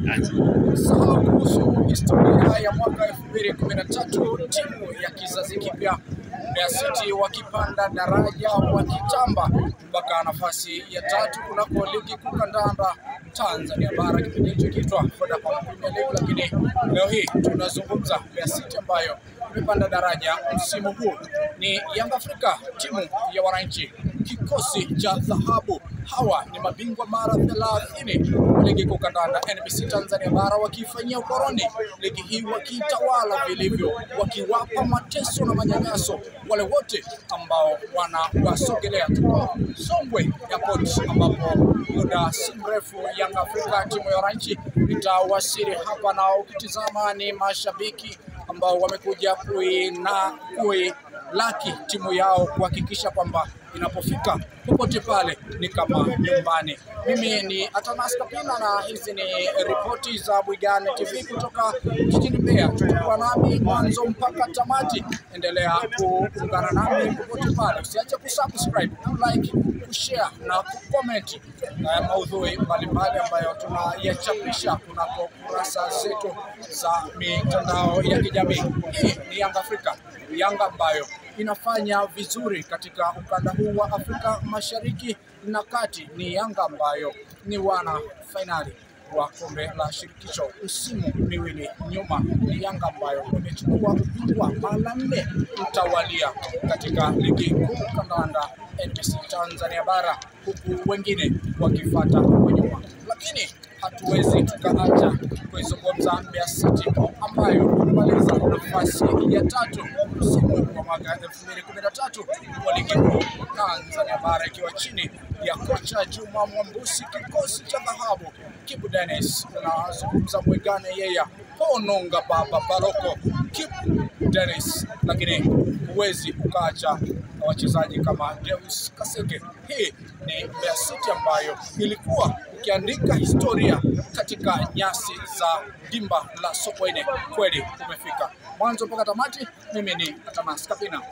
Sahau kuhusu historia ya mwaka 2013, timu ya kizazi kipya Mbeya City wakipanda daraja wakitamba mpaka nafasi ya 3 kunako ligi kuu kandanda Tanzania bara, kipindi hicho kiitwa Vodacom Premier League. Lakini leo hii tunazungumza Mbeya City ambayo imepanda daraja msimu huu. Ni Young Africa, timu ya wananchi, kikosi cha dhahabu. Hawa ni mabingwa mara 30 ligi kuu kandanda NBC Tanzania bara, wakifanyia ukoroni ligi hii, wakitawala vilivyo, wakiwapa mateso na manyanyaso wale wote ambao wanawasogelea Songwe Airport, ambapo muda si mrefu Young Africa, timu ya wananchi, itawasili hapa. Na ukitizama ni mashabiki ambao wamekuja kuilaki timu yao, kuhakikisha kwamba inapofika popote pale ni kama nyumbani. Mimi ni Atanas Kapina na hizi ni ripoti za Bwigane TV kutoka jijini Mbeya. Tutakuwa nami mwanzo mpaka tamati. Endelea kuungana nami popote pale. Usiache kusubscribe, like, kushare na kucomment maudhui mbalimbali ambayo tunayachapisha kunako kurasa zetu za mitandao ya kijamii. Hii ni Young Africa, Yanga ambayo inafanya vizuri katika ukanda huu wa Afrika Mashariki na Kati. Ni Yanga ambayo ni wana finali wa kombe la shirikisho msimu miwili nyuma. Ni Yanga ambayo imechukua ubingwa mara 4 mtawalia katika ligi kuu kandanda NBC Tanzania bara, huku wengine wakifuata kwa nyuma. Lakini hatuwezi tukaacha kuizungumza Mbeya City ambayo imemaliza nafasi ya 3 msimu wa mwaka 2013 wa ligi kuu Tanzania bara, ikiwa chini ya kocha Juma Mwambusi, kikosi cha dhahabu Kibu Dennis. Tunazungumza Bwigane Yeya, Pononga Baba Baroko, Kibu Dennis, lakini huwezi ukaacha wachezaji kama Deus Kaseke. Hii ni Mbeya City ambayo ilikuwa ikiandika historia katika nyasi za dimba la Sokoine. Kweli umefika mwanzo mpaka tamati. Mimi ni Atanas Kapina.